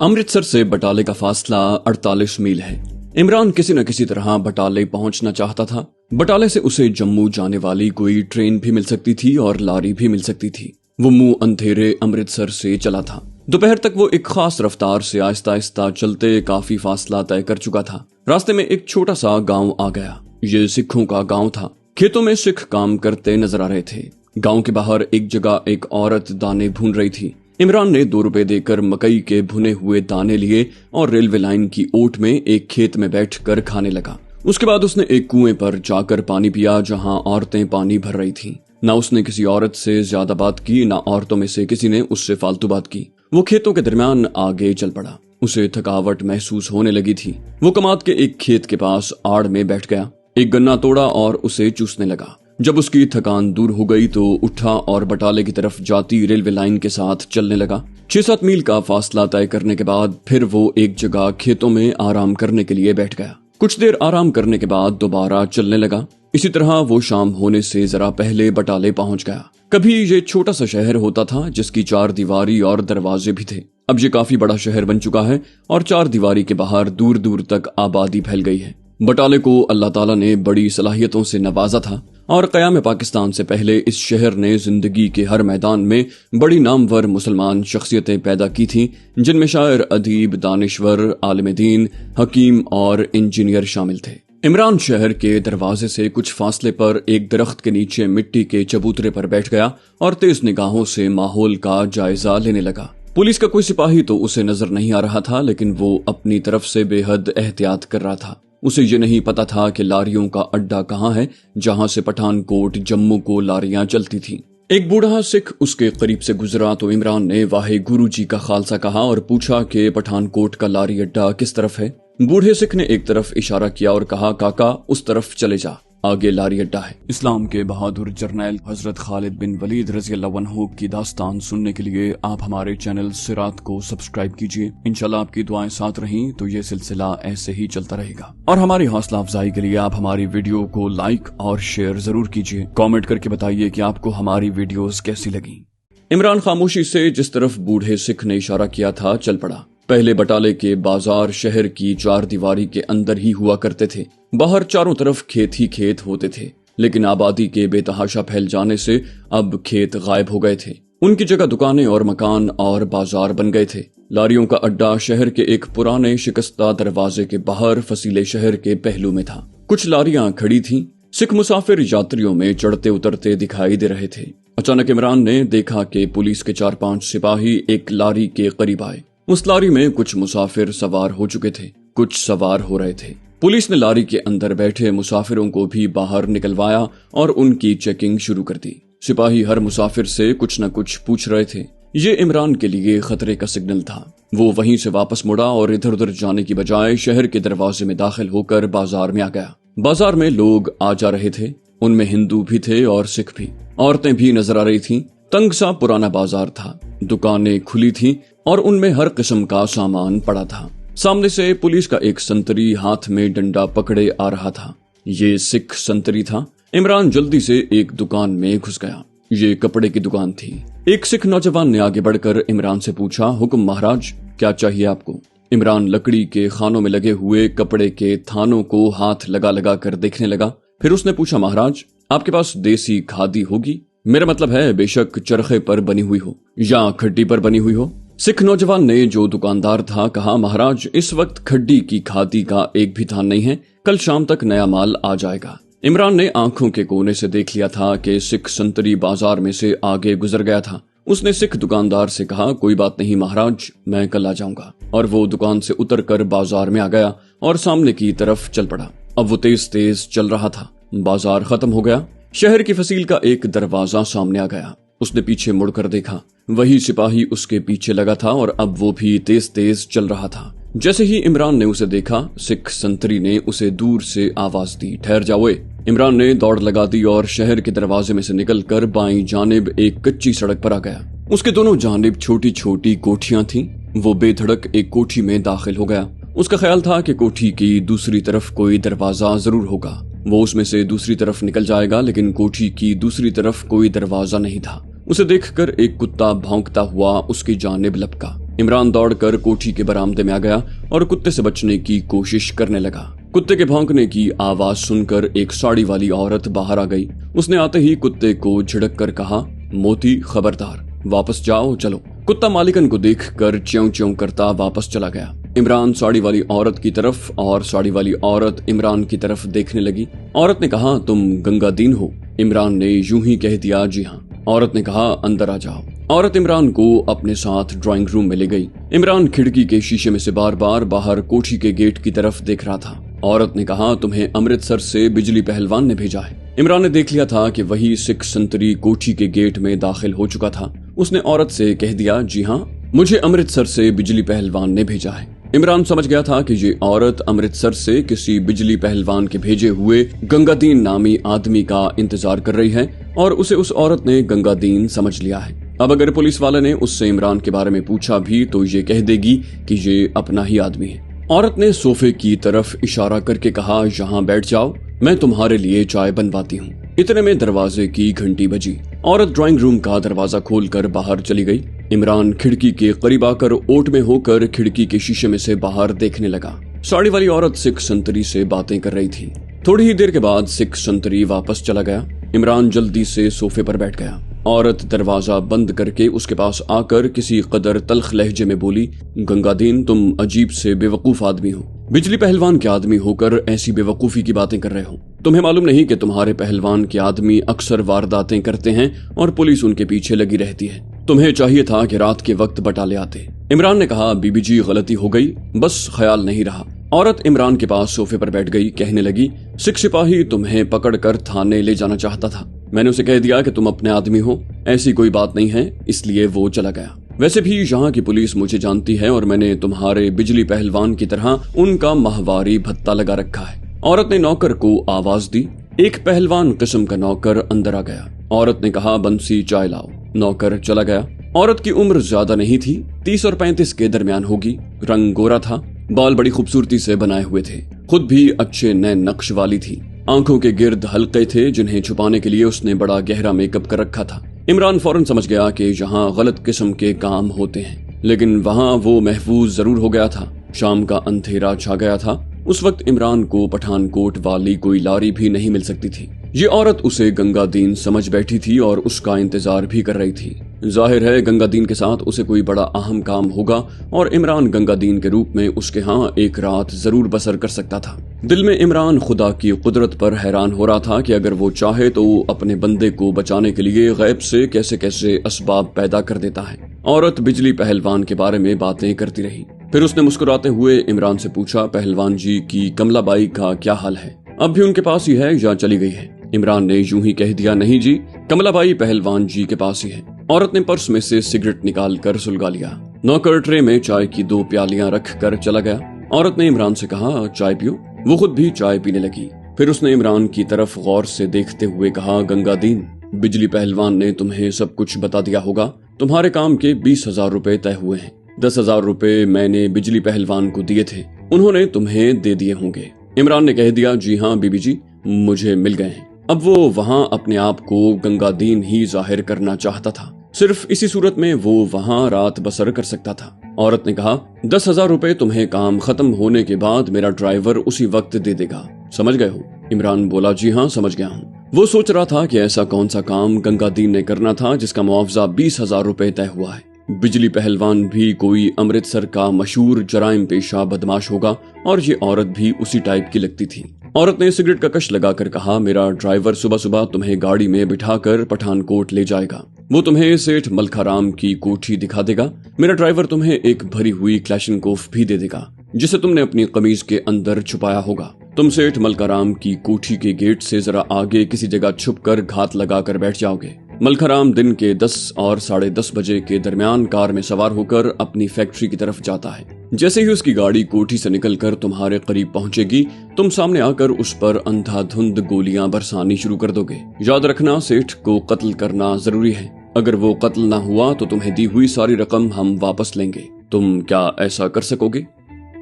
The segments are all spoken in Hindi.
अमृतसर से बटाले का फासला 48 मील है। इमरान किसी न किसी तरह बटाले पहुंचना चाहता था। बटाले से उसे जम्मू जाने वाली कोई ट्रेन भी मिल सकती थी और लारी भी मिल सकती थी। वो मुंह अंधेरे अमृतसर से चला था। दोपहर तक वो एक खास रफ्तार से आहिस्ता आहिस्ता चलते काफी फासला तय कर चुका था। रास्ते में एक छोटा सा गांव आ गया। ये सिखों का गांव था। खेतों में सिख काम करते नजर आ रहे थे। गांव के बाहर एक जगह एक औरत दाने भून रही थी। इमरान ने 2 रुपए देकर मकई के भुने हुए दाने लिए और रेलवे लाइन की ओट में एक खेत में बैठकर खाने लगा। उसके बाद उसने एक कुएं पर जाकर पानी पिया जहां औरतें पानी भर रही थीं। ना उसने किसी औरत से ज्यादा बात की, ना औरतों में से किसी ने उससे फालतू बात की। वो खेतों के दरमियान आगे चल पड़ा। उसे थकावट महसूस होने लगी थी। वो कमाद के एक खेत के पास आड़ में बैठ गया, एक गन्ना तोड़ा और उसे चूसने लगा। जब उसकी थकान दूर हो गई तो उठा और बटाले की तरफ जाती रेलवे लाइन के साथ चलने लगा। 6-7 मील का फासला तय करने के बाद फिर वो एक जगह खेतों में आराम करने के लिए बैठ गया। कुछ देर आराम करने के बाद दोबारा चलने लगा। इसी तरह वो शाम होने से जरा पहले बटाले पहुंच गया। कभी ये छोटा सा शहर होता था जिसकी 4 दीवारी और दरवाजे भी थे। अब ये काफी बड़ा शहर बन चुका है और 4 दीवारी के बाहर दूर दूर तक आबादी फैल गई है। बटाले को अल्लाह ताला ने बड़ी सलाहियतों से नवाजा था और क़याम पाकिस्तान से पहले इस शहर ने जिंदगी के हर मैदान में बड़ी नामवर मुसलमान शख्सियतें पैदा की थीं, जिनमें शायर, अदीब, दानिश्वर, आलिम दीन, हकीम और इंजीनियर शामिल थे। इमरान शहर के दरवाजे से कुछ फासले पर एक दरख्त के नीचे मिट्टी के चबूतरे पर बैठ गया और तेज निगाहों से माहौल का जायजा लेने लगा। पुलिस का कोई सिपाही तो उसे नजर नहीं आ रहा था, लेकिन वो अपनी तरफ से बेहद एहतियात कर रहा था। उसे ये नहीं पता था कि लारियों का अड्डा कहाँ है जहां से पठानकोट जम्मू को लारियां चलती थीं। एक बूढ़ा सिख उसके करीब से गुजरा तो इमरान ने वाहे गुरु जी का खालसा कहा और पूछा कि पठानकोट का लारी अड्डा किस तरफ है। बूढ़े सिख ने एक तरफ इशारा किया और कहा, काका उस तरफ चले जा, आगे लारी अड्डा है। इस्लाम के बहादुर जर्नैल हजरत खालिद बिन वलीद रज़ियल्लाहु अन्हु की दास्तान सुनने के लिए आप हमारे चैनल सिरात को सब्सक्राइब कीजिए। इंशाल्लाह आपकी दुआएं साथ रहीं तो ये सिलसिला ऐसे ही चलता रहेगा। और हमारी हौसला अफजाई के लिए आप हमारी वीडियो को लाइक और शेयर जरूर कीजिए। कॉमेंट करके बताइए कि आपको हमारी वीडियोस कैसी लगी। इमरान खामोशी से जिस तरफ बूढ़े सिख ने इशारा किया था चल पड़ा। पहले बटाले के बाजार शहर की 4 दीवारी के अंदर ही हुआ करते थे। बाहर चारों तरफ खेत ही खेत होते थे, लेकिन आबादी के बेतहाशा फैल जाने से अब खेत गायब हो गए थे। उनकी जगह दुकानें और मकान और बाजार बन गए थे। लारियों का अड्डा शहर के एक पुराने शिकस्ता दरवाजे के बाहर फसीले शहर के पहलू में था। कुछ लारियां खड़ी थीं। सिख मुसाफिर यात्रियों में चढ़ते उतरते दिखाई दे रहे थे। अचानक इमरान ने देखा कि पुलिस के 4-5 सिपाही एक लारी के करीब आए। उस लारी में कुछ मुसाफिर सवार हो चुके थे, कुछ सवार हो रहे थे। पुलिस ने लारी के अंदर बैठे मुसाफिरों को भी बाहर निकलवाया और उनकी चेकिंग शुरू कर दी। सिपाही हर मुसाफिर से कुछ न कुछ पूछ रहे थे। ये इमरान के लिए खतरे का सिग्नल था। वो वहीं से वापस मुड़ा और इधर उधर जाने की बजाय शहर के दरवाजे में दाखिल होकर बाजार में आ गया। बाजार में लोग आ जा रहे थे। उनमें हिंदू भी थे और सिख भी। औरतें भी नजर आ रही थीं। तंग सा पुराना बाजार था। दुकानें खुली थीं और उनमें हर किस्म का सामान पड़ा था। सामने से पुलिस का एक संतरी हाथ में डंडा पकड़े आ रहा था। ये सिख संतरी था। इमरान जल्दी से एक दुकान में घुस गया। ये कपड़े की दुकान थी। एक सिख नौजवान ने आगे बढ़कर इमरान से पूछा, हुक्म महाराज, क्या चाहिए आपको? इमरान लकड़ी के खानों में लगे हुए कपड़े के थानों को हाथ लगा लगा कर देखने लगा। फिर उसने पूछा, महाराज आपके पास देसी खादी होगी? मेरा मतलब है बेशक चरखे पर बनी हुई हो या खड्डी पर बनी हुई हो। सिख नौजवान ने, जो दुकानदार था, कहा, महाराज इस वक्त खड्डी की खादी का एक भी थान नहीं है। कल शाम तक नया माल आ जाएगा। इमरान ने आंखों के कोने से देख लिया था कि सिख संतरी बाजार में से आगे गुजर गया था। उसने सिख दुकानदार से कहा, कोई बात नहीं महाराज, मैं कल आ जाऊंगा। और वो दुकान से उतरकर बाजार में आ गया और सामने की तरफ चल पड़ा। अब वो तेज तेज चल रहा था। बाजार खत्म हो गया। शहर की फसील का एक दरवाजा सामने आ गया। उसने पीछे मुड़कर देखा। वही सिपाही उसके पीछे लगा था और अब वो भी तेज तेज चल रहा था। जैसे ही इमरान ने उसे देखा, सिख संतरी ने उसे दूर से आवाज दी, ठहर जाओ। इमरान ने दौड़ लगा दी और शहर के दरवाजे में से निकलकर बाईं जानिब एक कच्ची सड़क पर आ गया। उसके दोनों जानिब छोटी छोटी कोठियां थीं। वो बेधड़क एक कोठी में दाखिल हो गया। उसका ख्याल था कि कोठी की दूसरी तरफ कोई दरवाजा जरूर होगा। वो उसमें से दूसरी तरफ निकल जाएगा, लेकिन कोठी की दूसरी तरफ कोई दरवाजा नहीं था। उसे देखकर एक कुत्ता भौंकता हुआ उसकी जानिब लपका। इमरान दौड़कर कोठी के बरामदे में आ गया और कुत्ते से बचने की कोशिश करने लगा। कुत्ते के भौंकने की आवाज सुनकर एक साड़ी वाली औरत बाहर आ गई। उसने आते ही कुत्ते को झिड़क कर कहा, मोती खबरदार, वापस जाओ चलो। कुत्ता मालिकन को देखकर च्यों च्यों करता वापस चला गया। इमरान साड़ी वाली औरत की तरफ और साड़ी वाली औरत इमरान की तरफ देखने लगी। औरत ने कहा, तुम गंगादीन हो? इमरान ने यूं ही कह दिया, जी हाँ। औरत ने कहा, अंदर आ जाओ। औरत इमरान को अपने साथ ड्राइंग रूम में ले गई। इमरान खिड़की के शीशे में से बार बार बाहर कोठी के गेट की तरफ देख रहा था। औरत ने कहा, तुम्हें अमृतसर से बिजली पहलवान ने भेजा है। इमरान ने देख लिया था कि वही सिख संतरी कोठी के गेट में दाखिल हो चुका था। उसने औरत से कह दिया, जी हाँ, मुझे अमृतसर से बिजली पहलवान ने भेजा है। इमरान समझ गया था कि ये औरत अमृतसर से किसी बिजली पहलवान के भेजे हुए गंगादीन नामी आदमी का इंतजार कर रही है और उसे उस औरत ने गंगादीन समझ लिया है। अब अगर पुलिस वाले ने उससे इमरान के बारे में पूछा भी तो ये कह देगी कि ये अपना ही आदमी है। औरत ने सोफे की तरफ इशारा करके कहा, यहाँ बैठ जाओ, मैं तुम्हारे लिए चाय बनवाती हूँ। इतने में दरवाजे की घंटी बजी। औरत ड्राइंग रूम का दरवाजा खोलकर बाहर चली गई। इमरान खिड़की के करीब आकर ओट में होकर खिड़की के शीशे में से बाहर देखने लगा। साड़ी वाली औरत सिख संतरी से बातें कर रही थी। थोड़ी ही देर के बाद सिख संतरी वापस चला गया। इमरान जल्दी से सोफे पर बैठ गया। औरत दरवाजा बंद करके उसके पास आकर किसी कदर तल्ख लहजे में बोली, गंगादीन, तुम अजीब से बेवकूफ आदमी हो। बिजली पहलवान के आदमी होकर ऐसी बेवकूफी की बातें कर रहे हो। तुम्हें मालूम नहीं कि तुम्हारे पहलवान के आदमी अक्सर वारदातें करते हैं और पुलिस उनके पीछे लगी रहती है। तुम्हें चाहिए था कि रात के वक्त बटाले आते। इमरान ने कहा, बीबी जी, गलती हो गई, बस ख्याल नहीं रहा। औरत इमरान के पास सोफे पर बैठ गई। कहने लगी, सिख सिपाही तुम्हें पकड़कर थाने ले जाना चाहता था। मैंने उसे कह दिया कि तुम अपने आदमी हो, ऐसी कोई बात नहीं है, इसलिए वो चला गया। वैसे भी यहाँ की पुलिस मुझे जानती है और मैंने तुम्हारे बिजली पहलवान की तरह उनका माहवारी भत्ता लगा रखा है। औरत ने नौकर को आवाज दी। एक पहलवान किस्म का नौकर अंदर आ गया। औरत ने कहा, बंसी चाय लाओ। नौकर चला गया। औरत की उम्र ज्यादा नहीं थी, 30 और 35 के दरमियान होगी। रंग गोरा था, बाल बड़ी खूबसूरती से बनाए हुए थे, खुद भी अच्छे नए नक्श वाली थी। आंखों के गिर्द हल्के थे जिन्हें छुपाने के लिए उसने बड़ा गहरा मेकअप कर रखा था। इमरान फौरन समझ गया कि यहाँ गलत किस्म के काम होते हैं, लेकिन वहाँ वो महफूज जरूर हो गया था। शाम का अंधेरा छा गया था। उस वक्त इमरान को पठानकोट वाली कोई लारी भी नहीं मिल सकती थी। ये औरत उसे गंगादीन समझ बैठी थी और उसका इंतजार भी कर रही थी। जाहिर है गंगादीन के साथ उसे कोई बड़ा अहम काम होगा और इमरान गंगादीन के रूप में उसके यहाँ एक रात जरूर बसर कर सकता था। दिल में इमरान खुदा की कुदरत पर हैरान हो रहा था कि अगर वो चाहे तो अपने बंदे को बचाने के लिए गैब से कैसे कैसे असबाब पैदा कर देता है। औरत बिजली पहलवान के बारे में बातें करती रही। फिर उसने मुस्कुराते हुए इमरान से पूछा, पहलवान जी की कमलाबाई का क्या हाल है? अब भी उनके पास ही है या चली गई है? इमरान ने यूं ही कह दिया, नहीं जी, कमलाबाई पहलवान जी के पास ही है। औरत ने पर्स में से सिगरेट निकाल कर सुलगा लिया। नौकर ट्रे में चाय की 2 प्यालियां रख कर चला गया। औरत ने इमरान से कहा, चाय पियो। वो खुद भी चाय पीने लगी। फिर उसने इमरान की तरफ गौर से देखते हुए कहा, गंगादीन, बिजली पहलवान ने तुम्हें सब कुछ बता दिया होगा। तुम्हारे काम के 20,000 रुपए तय हुए हैं। 10,000 रुपए मैंने बिजली पहलवान को दिए थे, उन्होंने तुम्हें दे दिए होंगे। इमरान ने कह दिया, जी हाँ बीबी जी, मुझे मिल गए हैं। अब वो वहाँ अपने आप को गंगादीन ही जाहिर करना चाहता था। सिर्फ इसी सूरत में वो वहाँ रात बसर कर सकता था। औरत ने कहा, 10,000 रुपए तुम्हें काम खत्म होने के बाद मेरा ड्राइवर उसी वक्त दे देगा, समझ गए हो? इमरान बोला, जी हाँ समझ गया हूँ। वो सोच रहा था कि ऐसा कौन सा काम गंगादीन ने करना था जिसका मुआवजा 20,000 रुपए तय हुआ है। बिजली पहलवान भी कोई अमृतसर का मशहूर जराइम पेशा बदमाश होगा और ये औरत भी उसी टाइप की लगती थी। औरत ने सिगरेट का कश लगाकर कहा, मेरा ड्राइवर सुबह सुबह तुम्हें गाड़ी में बिठाकर पठानकोट ले जाएगा। वो तुम्हें सेठ मलखाराम की कोठी दिखा देगा। मेरा ड्राइवर तुम्हें एक भरी हुई क्लैशनकोफ भी दे देगा जिसे तुमने अपनी कमीज के अंदर छुपाया होगा। तुम सेठ मलखाराम की कोठी के गेट से जरा आगे किसी जगह छुपकर घात लगाकर बैठ जाओगे। मलखाराम दिन के 10 और 10:30 बजे के दरमियान कार में सवार होकर अपनी फैक्ट्री की तरफ जाता है। जैसे ही उसकी गाड़ी कोठी से निकलकर तुम्हारे करीब पहुंचेगी, तुम सामने आकर उस पर अंधाधुंध गोलियां बरसानी शुरू कर दोगे। याद रखना, सेठ को कत्ल करना जरूरी है। अगर वो कत्ल ना हुआ तो तुम्हें दी हुई सारी रकम हम वापस लेंगे। तुम क्या ऐसा कर सकोगे?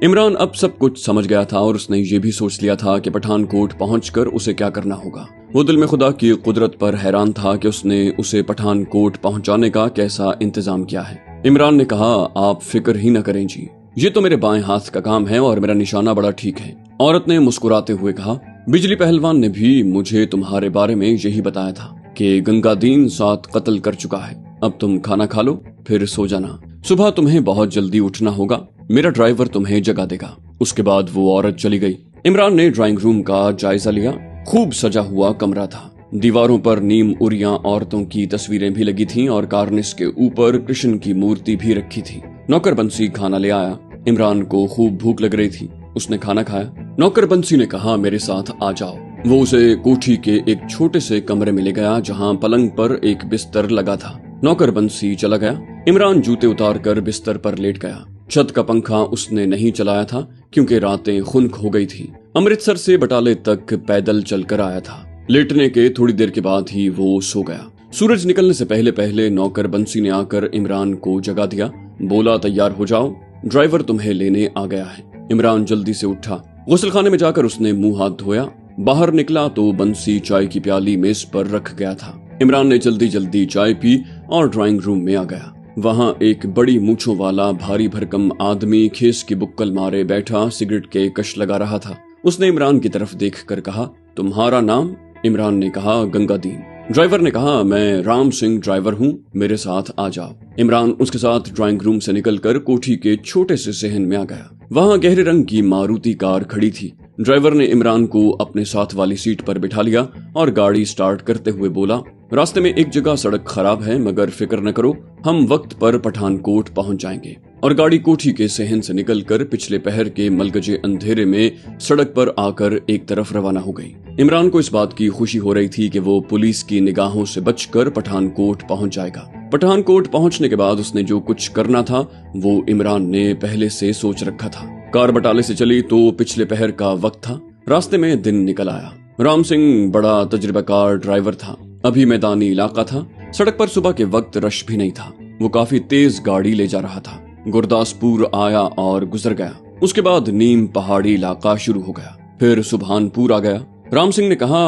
इमरान अब सब कुछ समझ गया था और उसने ये भी सोच लिया था कि पठानकोट पहुंचकर उसे क्या करना होगा। वो दिल में खुदा की कुदरत पर हैरान था कि उसने उसे पठानकोट पहुंचाने का कैसा इंतजाम किया है। इमरान ने कहा, आप फिक्र ही न करें जी, ये तो मेरे बाएं हाथ का काम है और मेरा निशाना बड़ा ठीक है। औरत ने मुस्कुराते हुए कहा, बिजली पहलवान ने भी मुझे तुम्हारे बारे में यही बताया था कि गंगादीन 7 कत्ल कर चुका है। अब तुम खाना खा लो, फिर सो जाना। सुबह तुम्हें बहुत जल्दी उठना होगा, मेरा ड्राइवर तुम्हें जगा देगा। उसके बाद वो औरत चली गई। इमरान ने ड्राइंग रूम का जायजा लिया। खूब सजा हुआ कमरा था। दीवारों पर नीम उरियां औरतों की तस्वीरें भी लगी थीं और कार्निस के ऊपर कृष्ण की मूर्ति भी रखी थी। नौकर बंसी खाना ले आया। इमरान को खूब भूख लग रही थी। उसने खाना खाया। नौकर बंसी ने कहा, मेरे साथ आ जाओ। वो उसे कोठी के एक छोटे से कमरे में ले गया जहां पलंग पर एक बिस्तर लगा था। नौकर बंसी चला गया। इमरान जूते उतार कर बिस्तर पर लेट गया। छत का पंखा उसने नहीं चलाया था क्योंकि रातें खुनक हो गई थी। अमृतसर से बटाले तक पैदल चलकर आया था। लेटने के थोड़ी देर के बाद ही वो सो गया। सूरज निकलने से पहले पहले नौकर बंसी ने आकर इमरान को जगा दिया। बोला, तैयार हो जाओ, ड्राइवर तुम्हें लेने आ गया है। इमरान जल्दी से उठा। गुस्लखाने में जाकर उसने मुंह हाथ धोया। बाहर निकला तो बंसी चाय की प्याली मेज पर रख गया था। इमरान ने जल्दी जल्दी चाय पी और ड्राइंग रूम में आ गया। वहां एक बड़ी मूंछों वाला भारी भरकम आदमी खेस की बुक्कल मारे बैठा सिगरेट के कश लगा रहा था। उसने इमरान की तरफ देखकर कहा, तुम्हारा नाम? इमरान ने कहा, गंगादीन। ड्राइवर ने कहा, मैं राम सिंह ड्राइवर हूँ, मेरे साथ आ जाओ। इमरान उसके साथ ड्राइंग रूम से निकलकर कोठी के छोटे से सहन में आ गया। वहां गहरे रंग की मारुति कार खड़ी थी। ड्राइवर ने इमरान को अपने साथ वाली सीट पर बिठा लिया और गाड़ी स्टार्ट करते हुए बोला, रास्ते में एक जगह सड़क खराब है, मगर फिक्र न करो, हम वक्त पर पठानकोट पहुंच जाएंगे। और गाड़ी कोठी के सहन से निकलकर पिछले पहर के मलगजे अंधेरे में सड़क पर आकर एक तरफ रवाना हो गई। इमरान को इस बात की खुशी हो रही थी कि वो पुलिस की निगाहों से बचकर पठानकोट पहुंच जाएगा। पठानकोट पहुंचने के बाद उसने जो कुछ करना था वो इमरान ने पहले से सोच रखा था। कार बटाले से चली तो पिछले पहर का वक्त था। रास्ते में दिन निकल आया। राम सिंह बड़ा तजुर्बाकार ड्राइवर था। अभी मैदानी इलाका था। सड़क पर सुबह के वक्त रश भी नहीं था। वो काफी तेज गाड़ी ले जा रहा था। गुरदासपुर आया और गुजर गया। उसके बाद नीम पहाड़ी इलाका शुरू हो गया। फिर सुभानपुर आ गया। राम सिंह ने कहा,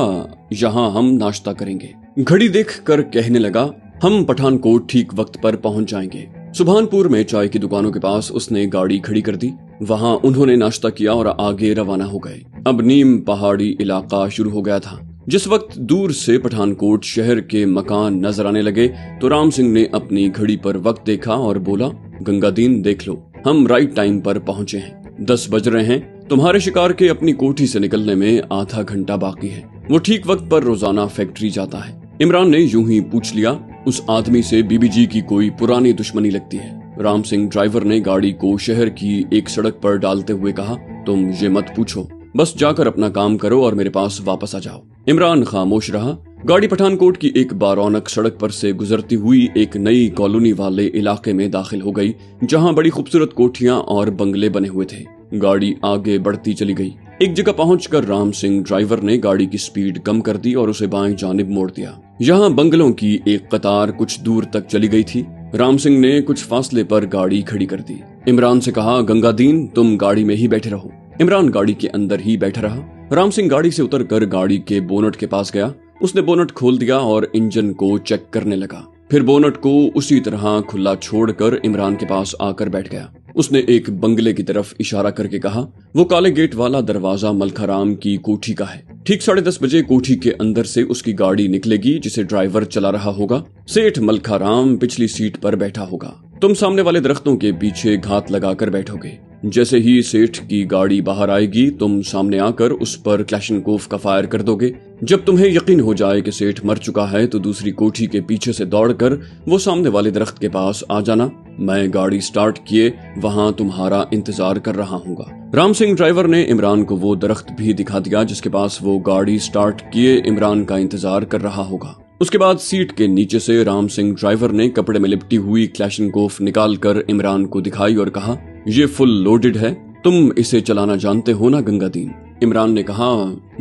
यहाँ हम नाश्ता करेंगे। घड़ी देखकर कहने लगा, हम पठानकोट ठीक वक्त पर पहुंच जाएंगे। सुभानपुर में चाय की दुकानों के पास उसने गाड़ी खड़ी कर दी। वहां उन्होंने नाश्ता किया और आगे रवाना हो गए। अब नीम पहाड़ी इलाका शुरू हो गया था। जिस वक्त दूर से पठानकोट शहर के मकान नजर आने लगे तो राम सिंह ने अपनी घड़ी पर वक्त देखा और बोला, गंगादीन देख लो, हम राइट टाइम पर पहुंचे हैं। 10 बज रहे हैं। तुम्हारे शिकार के अपनी कोठी से निकलने में आधा घंटा बाकी है। वो ठीक वक्त पर रोजाना फैक्ट्री जाता है। इमरान ने यूं ही पूछ लिया, उस आदमी से बीबी जी की कोई पुरानी दुश्मनी लगती है? राम सिंह ड्राइवर ने गाड़ी को शहर की एक सड़क पर डालते हुए कहा, तुम ये मत पूछो, बस जाकर अपना काम करो और मेरे पास वापस आ जाओ। इमरान खामोश रहा। गाड़ी पठानकोट की एक बारौनक सड़क पर से गुजरती हुई एक नई कॉलोनी वाले इलाके में दाखिल हो गई, जहां बड़ी खूबसूरत कोठियां और बंगले बने हुए थे। गाड़ी आगे बढ़ती चली गई। एक जगह पहुंचकर राम सिंह ड्राइवर ने गाड़ी की स्पीड कम कर दी और उसे बाएं जानिब मोड़ दिया। यहाँ बंगलों की एक कतार कुछ दूर तक चली गई थी। राम सिंह ने कुछ फासले पर गाड़ी खड़ी कर दी। इमरान से कहा, गंगादीन तुम गाड़ी में ही बैठे रहो। इमरान गाड़ी के अंदर ही बैठा रहा। राम सिंह गाड़ी से उतरकर गाड़ी के बोनट के पास गया। उसने बोनट खोल दिया और इंजन को चेक करने लगा। फिर बोनट को उसी तरह खुला छोड़कर इमरान के पास आकर बैठ गया। उसने एक बंगले की तरफ इशारा करके कहा, वो काले गेट वाला दरवाजा मलखाराम की कोठी का है। ठीक 10:30 बजे कोठी के अंदर से उसकी गाड़ी निकलेगी जिसे ड्राइवर चला रहा होगा। सेठ मलखाराम पिछली सीट पर बैठा होगा। तुम सामने वाले दरख्तों के पीछे घात लगाकर बैठोगे। जैसे ही सेठ की गाड़ी बाहर आएगी तुम सामने आकर उस पर क्लैशनकोफ का फायर कर दोगे। जब तुम्हें यकीन हो जाए कि सेठ मर चुका है तो दूसरी कोठी के पीछे से दौड़कर वो सामने वाले दरख्त के पास आ जाना। मैं गाड़ी स्टार्ट किए वहां तुम्हारा इंतजार कर रहा हूँगा। राम सिंह ड्राइवर ने इमरान को वो दरख्त भी दिखा दिया जिसके पास वो गाड़ी स्टार्ट किए इमरान का इंतजार कर रहा होगा। उसके बाद सीट के नीचे से राम सिंह ड्राइवर ने कपड़े में लिपटी हुई क्लैशनकोफ निकालकर इमरान को दिखाई और कहा, ये फुल लोडेड है, तुम इसे चलाना जानते हो ना गंगादीन? इमरान ने कहा,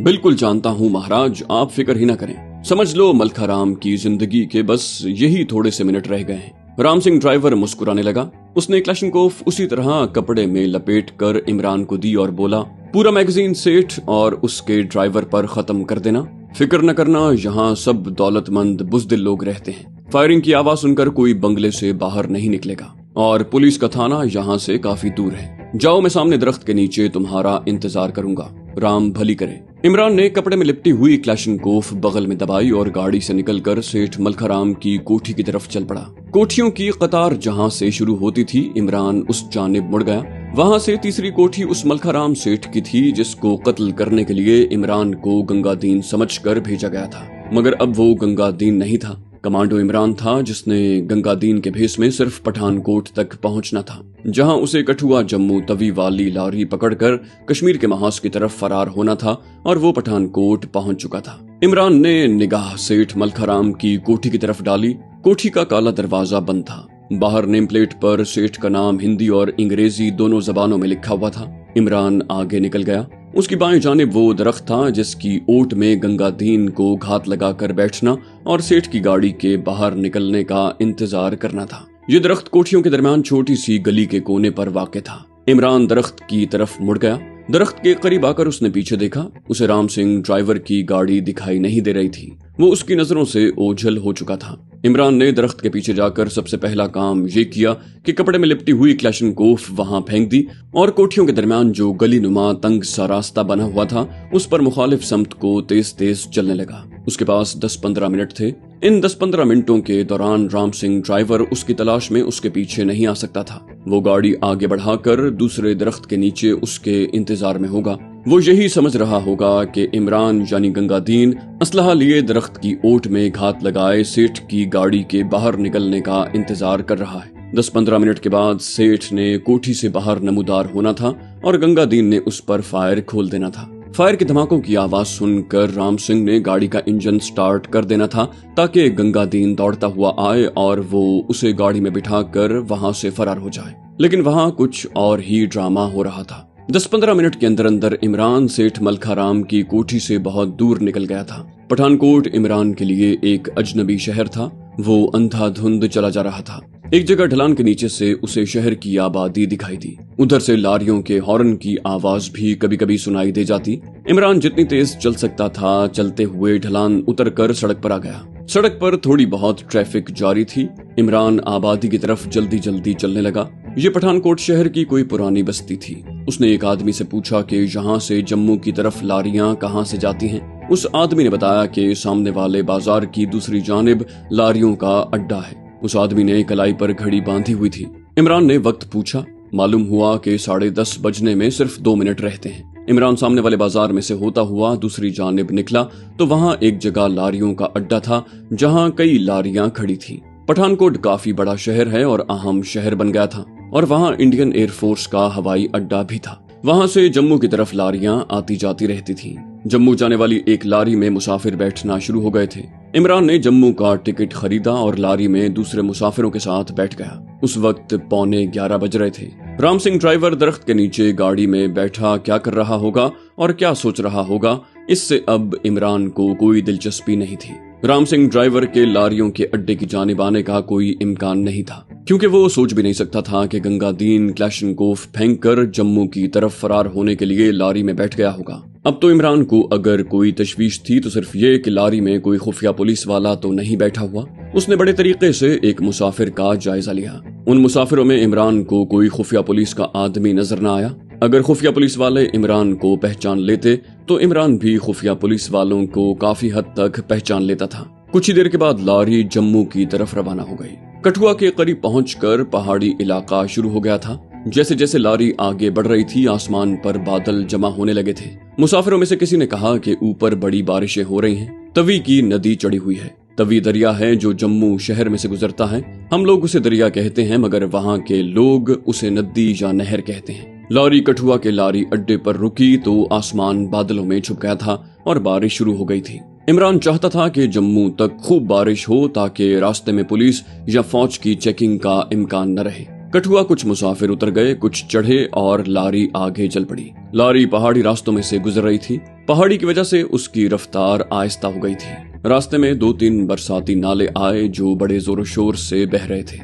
बिल्कुल जानता हूँ महाराज, आप फिक्र ही ना करें। समझ लो मलखाराम की जिंदगी के बस यही थोड़े से मिनट रह गए हैं। राम सिंह ड्राइवर मुस्कुराने लगा। उसने क्लैशनकोफ उसी तरह कपड़े में लपेट कर इमरान को दी और बोला, पूरा मैगजीन सेठ और उसके ड्राइवर पर खत्म कर देना। फिक्र न करना, यहाँ सब दौलतमंद बुज़दिल लोग रहते हैं। फायरिंग की आवाज सुनकर कोई बंगले से बाहर नहीं निकलेगा। और पुलिस का थाना यहाँ से काफी दूर है। जाओ, मैं सामने दरख्त के नीचे तुम्हारा इंतजार करूंगा। राम भली करे। इमरान ने कपड़े में लिपटी हुई क्लैशनकोफ बगल में दबाई और गाड़ी से निकलकर सेठ मलखाराम की कोठी की तरफ चल पड़ा। कोठियों की कतार जहाँ से शुरू होती थी, इमरान उस जानिब मुड़ गया। वहाँ से तीसरी कोठी उस मलखाराम सेठ की थी जिसको कत्ल करने के लिए इमरान को गंगादीन समझकर भेजा गया था। मगर अब वो गंगादीन नहीं था, कमांडो इमरान था जिसने गंगादीन के भेस में सिर्फ पठानकोट तक पहुंचना था, जहां उसे कठुआ जम्मू तवी वाली लारी पकड़कर कश्मीर के महाज की तरफ फरार होना था और वो पठानकोट पहुंच चुका था। इमरान ने निगाह सेठ मलखाराम की कोठी की तरफ डाली। कोठी का काला दरवाजा बंद था। बाहर नेम प्लेट पर सेठ का नाम हिंदी और अंग्रेजी दोनों जबानों में लिखा हुआ था। इमरान आगे निकल गया। उसकी बाएं जानिब वो दरख्त था जिसकी ओट में गंगादीन को घात लगाकर बैठना और सेठ की गाड़ी के बाहर निकलने का इंतजार करना था। ये दरख्त कोठियों के दरमियान छोटी सी गली के कोने पर वाक़ था। इमरान दरख्त की तरफ मुड़ गया। दरख्त के करीब आकर उसने पीछे देखा। उसे राम सिंह ड्राइवर की गाड़ी दिखाई नहीं दे रही थी। वो उसकी नजरों से ओझल हो चुका था। इमरान ने दरख्त के पीछे जाकर सबसे पहला काम ये किया कि कपड़े में लिपटी हुई क्लैशनकोफ वहां फेंक दी और कोठियों के दरमियान जो गली नुमा तंग सा रास्ता बना हुआ था उस पर मुखालिफ समत को तेज तेज चलने लगा। उसके पास 10-15 मिनट थे। इन 10-15 मिनटों के दौरान राम सिंह ड्राइवर उसकी तलाश में उसके पीछे नहीं आ सकता था। वो गाड़ी आगे बढ़ाकर दूसरे दरख्त के नीचे उसके इंतजार में होगा। वो यही समझ रहा होगा कि इमरान यानी गंगादीन असलहा लिए दरख्त की ओट में घात लगाए सेठ की गाड़ी के बाहर निकलने का इंतजार कर रहा है। 10-15 मिनट के बाद सेठ ने कोठी से बाहर नमूदार होना था और गंगादीन ने उस पर फायर खोल देना था। फायर के धमाकों की आवाज सुनकर राम सिंह ने गाड़ी का इंजन स्टार्ट कर देना था ताकि गंगादीन दौड़ता हुआ आए और वो उसे गाड़ी में बिठाकर वहां से फरार हो जाए। लेकिन वहां कुछ और ही ड्रामा हो रहा था। 10-15 मिनट के अंदर अंदर इमरान सेठ मलखाराम की कोठी से बहुत दूर निकल गया था। पठानकोट इमरान के लिए एक अजनबी शहर था। वो अंधाधुंध चला जा रहा था। एक जगह ढलान के नीचे से उसे शहर की आबादी दिखाई दी। उधर से लारियों के हॉर्न की आवाज भी कभी कभी सुनाई दे जाती। इमरान जितनी तेज चल सकता था चलते हुए ढलान उतरकर सड़क पर आ गया। सड़क पर थोड़ी बहुत ट्रैफिक जारी थी। इमरान आबादी की तरफ जल्दी जल्दी चलने लगा। ये पठानकोट शहर की कोई पुरानी बस्ती थी। उसने एक आदमी से पूछा कि यहाँ से जम्मू की तरफ लारियां कहाँ से जाती हैं। उस आदमी ने बताया कि सामने वाले बाजार की दूसरी जानिब लारियों का अड्डा है। उस आदमी ने कलाई पर घड़ी बांधी हुई थी। इमरान ने वक्त पूछा। मालूम हुआ कि 10:30 बजने में सिर्फ 2 मिनट रहते हैं। इमरान सामने वाले बाजार में से होता हुआ दूसरी जानिब निकला तो वहाँ एक जगह लारियों का अड्डा था जहाँ कई लारियां खड़ी थी। पठानकोट काफी बड़ा शहर है और अहम शहर बन गया था और वहाँ इंडियन एयरफोर्स का हवाई अड्डा भी था। वहाँ से जम्मू की तरफ लारियां आती जाती रहती थीं। जम्मू जाने वाली एक लारी में मुसाफिर बैठना शुरू हो गए थे। इमरान ने जम्मू का टिकट खरीदा और लारी में दूसरे मुसाफिरों के साथ बैठ गया। उस वक्त 11:15 बज रहे थे। राम सिंह ड्राइवर दरख्त के नीचे गाड़ी में बैठा क्या कर रहा होगा और क्या सोच रहा होगा, इससे अब इमरान को कोई दिलचस्पी नहीं थी। राम सिंह ड्राइवर के लारियों के अड्डे की जानिब आने का कोई इम्कान नहीं था, क्योंकि वो सोच भी नहीं सकता था कि गंगादीन क्लैशनकोफ फेंककर जम्मू की तरफ फरार होने के लिए लारी में बैठ गया होगा। अब तो इमरान को अगर कोई तशवीश थी तो सिर्फ ये कि लारी में कोई खुफिया पुलिस वाला तो नहीं बैठा हुआ। उसने बड़े तरीके से एक मुसाफिर का जायजा लिया। उन मुसाफिरों में इमरान को कोई खुफिया पुलिस का आदमी नजर न आया। अगर खुफिया पुलिस वाले इमरान को पहचान लेते तो इमरान भी खुफिया पुलिस वालों को काफी हद तक पहचान लेता था। कुछ ही देर के बाद लारी जम्मू की तरफ रवाना हो गई। कठुआ के करीब पहुंचकर पहाड़ी इलाका शुरू हो गया था। जैसे जैसे लारी आगे बढ़ रही थी आसमान पर बादल जमा होने लगे थे। मुसाफिरों में से किसी ने कहा कि ऊपर बड़ी बारिशें हो रही हैं। तवी की नदी चढ़ी हुई है। तवी दरिया है जो जम्मू शहर में से गुजरता है। हम लोग उसे दरिया कहते हैं मगर वहाँ के लोग उसे नदी या नहर कहते हैं। लारी कठुआ के लारी अड्डे पर रुकी तो आसमान बादलों में छुप गया था और बारिश शुरू हो गई थी। इमरान चाहता था कि जम्मू तक खूब बारिश हो ताकि रास्ते में पुलिस या फौज की चेकिंग का इम्कान न रहे। कठुआ कुछ मुसाफिर उतर गए, कुछ चढ़े और लारी आगे चल पड़ी। लारी पहाड़ी रास्तों में से गुजर रही थी। पहाड़ी की वजह से उसकी रफ्तार आहिस्ता हो गई थी। रास्ते में 2-3 बरसाती नाले आए जो बड़े जोर शोर से बह रहे थे।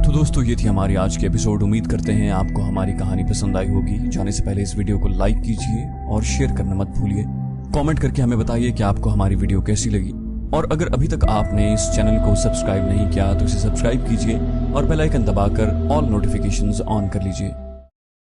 तो दोस्तों ये थी हमारी आज की एपिसोड। उम्मीद करते हैं आपको हमारी कहानी पसंद आई होगी। जाने से पहले इस वीडियो को लाइक कीजिए और शेयर करना मत भूलिए। कमेंट करके हमें बताइए कि आपको हमारी वीडियो कैसी लगी। और अगर अभी तक आपने इस चैनल को सब्सक्राइब नहीं किया तो इसे सब्सक्राइब कीजिए और बेल आइकन दबाकर ऑल नोटिफिकेशंस ऑन कर लीजिए।